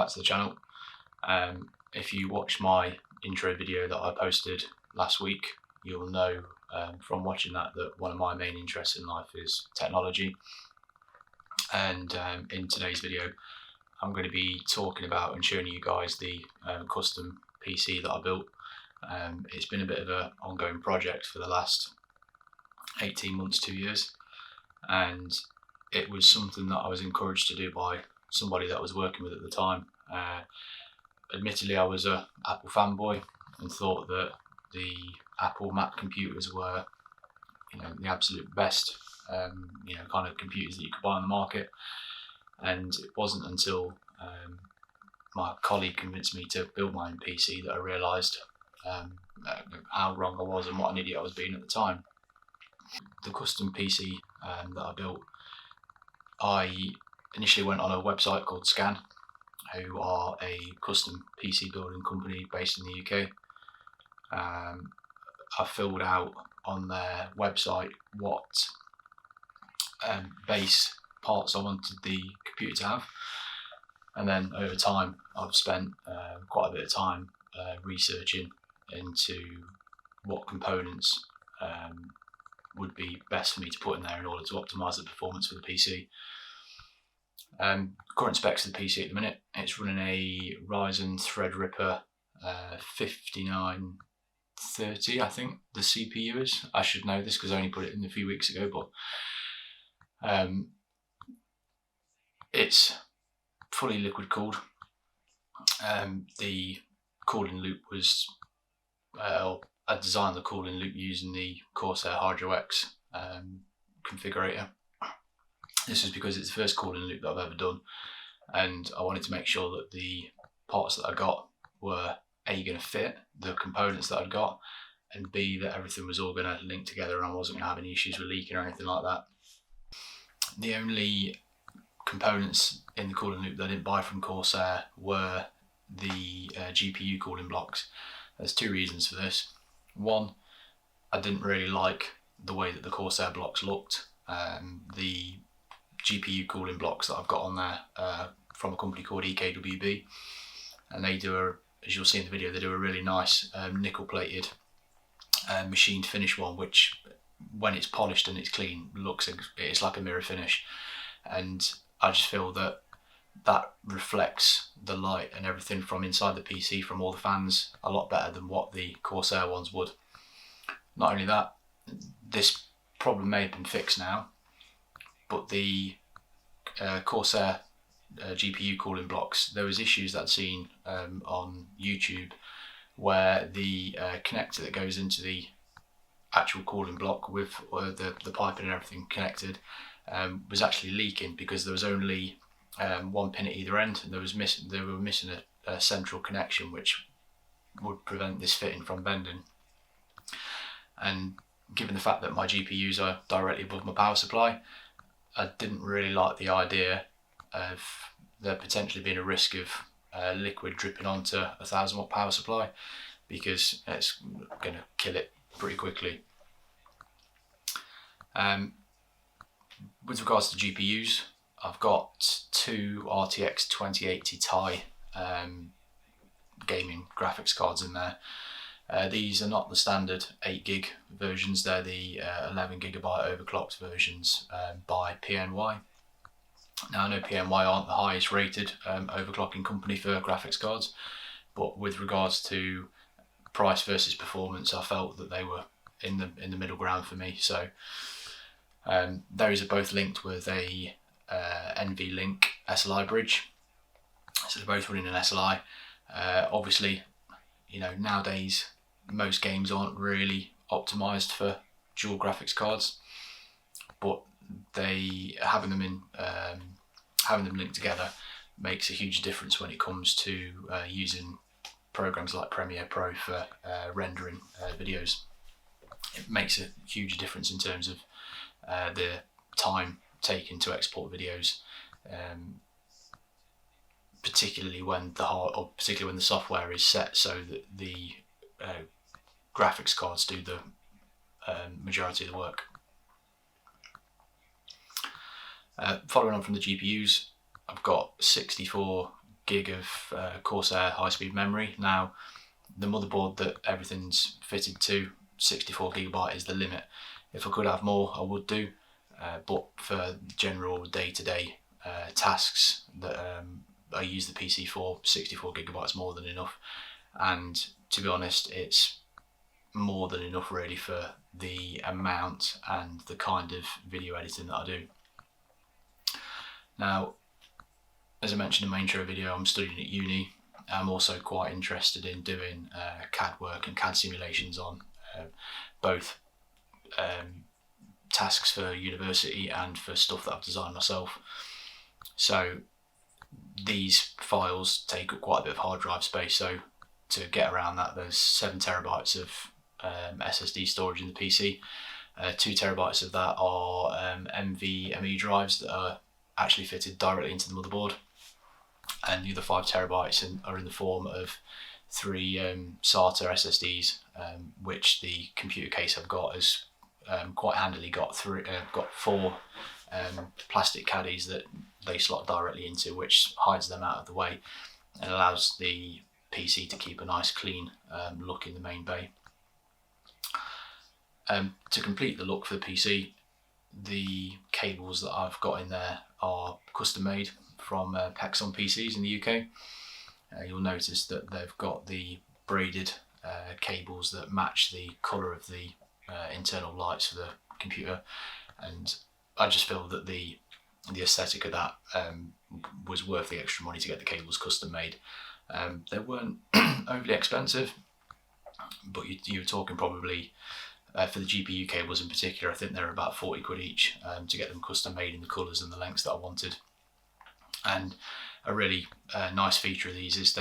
back to the channel. If you watch my intro video that I posted last week, you'll know from watching that one of my main interests in life is technology. And in today's video, I'm going to be talking about and showing you guys the custom PC that I built. It's been a bit of an ongoing project for the last 18 months, 2 years, and it was something that I was encouraged to do by somebody that I was working with at the time. Admittedly, I was a Apple fanboy and thought that the Apple Mac computers were, the absolute best, kind of computers that you could buy on the market. And it wasn't until my colleague convinced me to build my own PC that I realised how wrong I was and what an idiot I was being at the time. The custom PC that I built, I initially went on a website called Scan, who are a custom PC building company based in the UK. I filled out on their website what base parts I wanted the computer to have, and then over time I've spent quite a bit of time researching into what components would be best for me to put in there in order to optimise the performance for the PC. Current specs of the PC at the minute, it's running a Ryzen Threadripper 5930, I think the CPU is. I should know this because I only put it in a few weeks ago, but it's fully liquid cooled. The cooling loop was, I designed the cooling loop using the Corsair Hydro X configurator. This is because it's the first cooling loop that I've ever done, and I wanted to make sure that the parts that I got were A, going to fit the components that I'd got, and B, that everything was all going to link together and I wasn't going to have any issues with leaking or anything like that. The only components in the cooling loop that I didn't buy from Corsair were the GPU cooling blocks. There's two reasons for this. One, I didn't really like the way that the Corsair blocks looked. The GPU cooling blocks that I've got on there from a company called EKWB, and they do as you'll see in the video, they do a really nice nickel plated machined finish one, which when it's polished and it's clean it's like a mirror finish, and I just feel that reflects the light and everything from inside the PC, from all the fans, a lot better than what the Corsair ones would. Not only that, this problem may have been fixed now, but the Corsair GPU cooling blocks, there was issues that I'd seen on YouTube where the connector that goes into the actual cooling block with the piping and everything connected was actually leaking because there was only one pin at either end, and they were missing a central connection which would prevent this fitting from bending. And given the fact that my GPUs are directly above my power supply, I didn't really like the idea of there potentially being a risk of liquid dripping onto a 1000 watt power supply, because it's going to kill it pretty quickly. With regards to GPUs, I've got two RTX 2080 Ti gaming graphics cards in there. These are not the standard 8GB versions, they're the 11GB overclocked versions by PNY. Now I know PNY aren't the highest rated overclocking company for graphics cards, but with regards to price versus performance, I felt that they were in the middle ground for me. So those are both linked with a NVLink SLI bridge, so they're both running an SLI. Obviously, nowadays most games aren't really optimized for dual graphics cards, but having them linked together makes a huge difference when it comes to using programs like Premiere Pro for rendering videos. It makes a huge difference in terms of the time taken to export videos, particularly when the software is set so that the graphics cards do the majority of the work. Following on from the GPUs, I've got 64 gig of Corsair high-speed memory. Now, the motherboard that everything's fitted to, 64GB is the limit. If I could have more, I would do, but for general day-to-day tasks that I use the PC for, 64GB is more than enough. And to be honest, it's more than enough really for the amount and the kind of video editing that I do. Now, as I mentioned in my intro video, I'm studying at uni. I'm also quite interested in doing CAD work and CAD simulations on both tasks for university and for stuff that I've designed myself. So these files take up quite a bit of hard drive space, so to get around that, there's 7TB of SSD storage in the PC. 2TB of that are NVMe drives that are actually fitted directly into the motherboard, and the other 5TB are in the form of 3 SATA SSDs, which the computer case I've got has quite handily got 4 plastic caddies that they slot directly into, which hides them out of the way and allows the PC to keep a nice clean look in the main bay. To complete the look for the PC, the cables that I've got in there are custom made from Pexon PCs in the UK. You'll notice that they've got the braided cables that match the colour of the internal lights for the computer, and I just feel that the aesthetic of that was worth the extra money to get the cables custom made. They weren't overly expensive, but you're talking probably for the GPU cables in particular, I think they're about 40 quid each to get them custom made in the colours and the lengths that I wanted. And a really nice feature of these is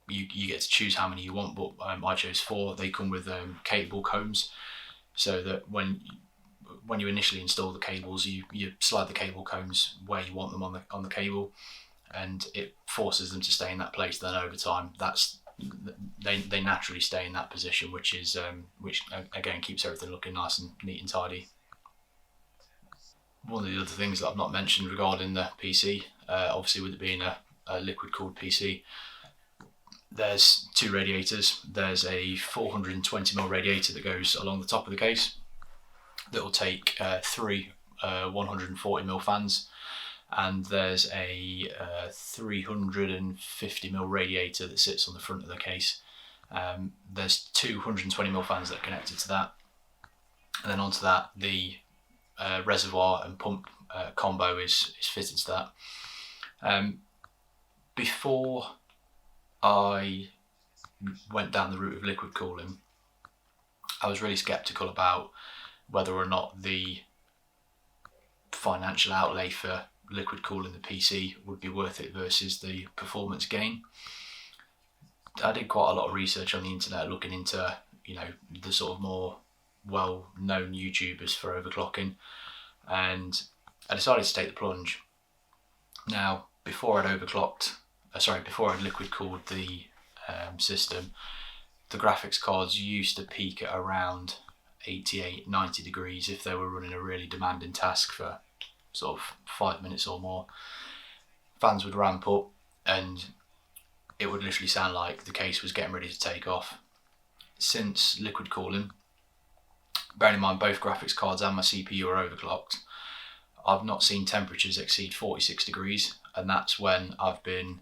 you get to choose how many you want, but I chose 4. They come with cateable combs, so that when you initially install the cables, you slide the cable combs where you want them on the cable, and it forces them to stay in that place. Then over time, they naturally stay in that position, which again keeps everything looking nice and neat and tidy. One of the other things that I've not mentioned regarding the PC, obviously with it being a liquid cooled PC, there's 2 radiators. There's a 420mm radiator that goes along the top of the case that will take 3 140mm fans, and there's a 350mm radiator that sits on the front of the case. There's 2 120mm fans that are connected to that, and then onto that the reservoir and pump combo is fitted to that. Before I went down the route of liquid cooling, I was really skeptical about whether or not the financial outlay for liquid cooling the PC would be worth it versus the performance gain. I did quite a lot of research on the internet looking into the sort of more well-known YouTubers for overclocking, and I decided to take the plunge. Now, before I'd liquid cooled the system, the graphics cards used to peak at around 88-90 degrees if they were running a really demanding task for sort of 5 minutes or more. Fans would ramp up and it would literally sound like the case was getting ready to take off. Since liquid cooling, bearing in mind both graphics cards and my CPU are overclocked, I've not seen temperatures exceed 46 degrees, and that's when I've been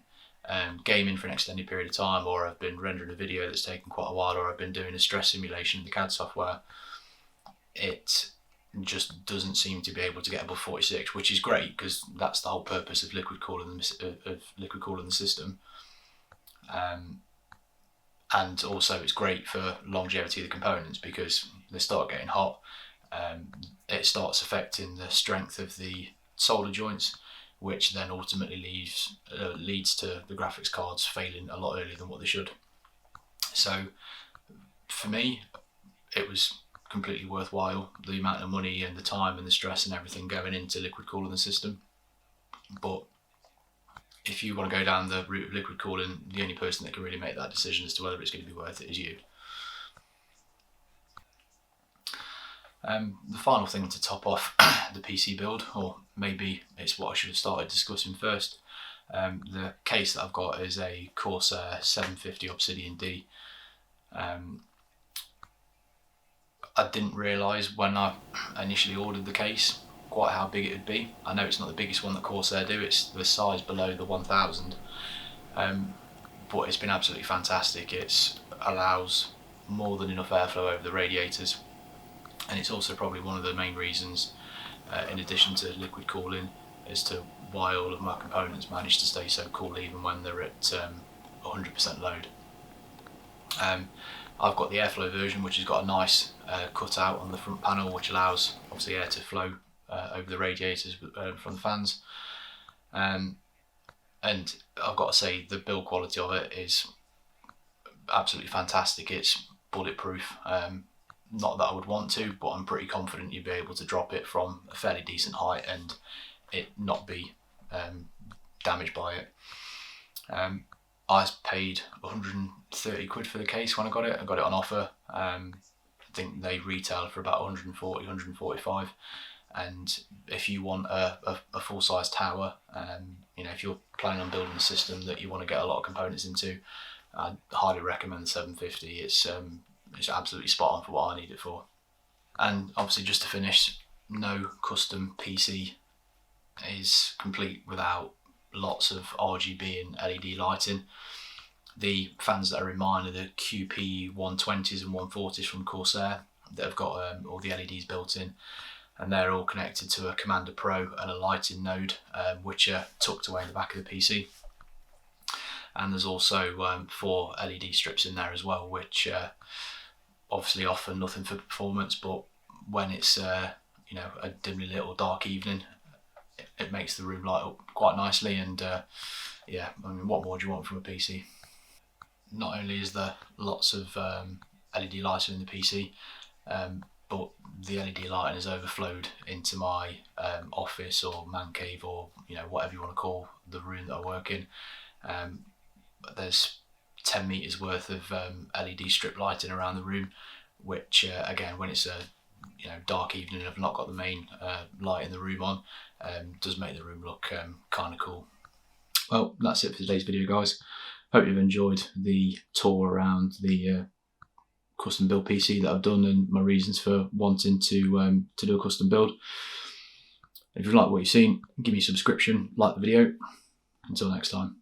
gaming for an extended period of time, or I've been rendering a video that's taken quite a while, or I've been doing a stress simulation in the CAD software. It just doesn't seem to be able to get above 46, which is great because that's the whole purpose of liquid cooling the system. And also it's great for longevity of the components because they start getting hot. It starts affecting the strength of the solder joints, which then ultimately leads to the graphics cards failing a lot earlier than what they should. So for me, it was completely worthwhile, the amount of money and the time and the stress and everything going into liquid cooling the system. But if you want to go down the route of liquid cooling, the only person that can really make that decision as to whether it's going to be worth it is you. The final thing to top off the PC build, or maybe it's what I should have started discussing first, The case that I've got is a Corsair 750 Obsidian D. I didn't realise when I initially ordered the case quite how big it would be. I know it's not the biggest one that Corsair do, it's the size below the 1000, but it's been absolutely fantastic. It allows more than enough airflow over the radiators, and it's also probably one of the main reasons, in addition to liquid cooling, as to why all of my components manage to stay so cool even when they're at 100% load. I've got the airflow version, which has got a nice cutout on the front panel, which allows obviously air to flow over the radiators from the fans. And I've got to say, the build quality of it is absolutely fantastic. It's bulletproof. Not that I would want to, but I'm pretty confident you'd be able to drop it from a fairly decent height and it not be damaged by it. I paid 130 quid for the case when I got it. I got it on offer. I think they retail for about 140, 145. And if you want a full-size tower, if you're planning on building a system that you want to get a lot of components into, I'd highly recommend the 750. It's absolutely spot on for what I need it for. And obviously, just to finish, no custom PC is complete without lots of RGB and LED lighting. The fans that are in mine are the QP 120s and 140s from Corsair that have got all the LEDs built in, and they're all connected to a Commander Pro and a lighting node, which are tucked away in the back of the PC. And there's also 4 LED strips in there as well, which obviously offer nothing for performance, but when it's a dimly lit or dark evening, it makes the room light up quite nicely. And yeah, I mean, what more do you want from a PC? Not only is there lots of LED lighting in the PC, but the LED lighting has overflowed into my office or man cave, or whatever you want to call the room that I work in. There's 10 meters worth of LED strip lighting around the room, which again, when it's a dark evening and I've not got the main light in the room on, does make the room look kind of cool. Well, that's it for today's video, guys. Hope you've enjoyed the tour around the custom build PC that I've done and my reasons for wanting to do a custom build. If you like what you've seen, give me a subscription, like the video. Until next time.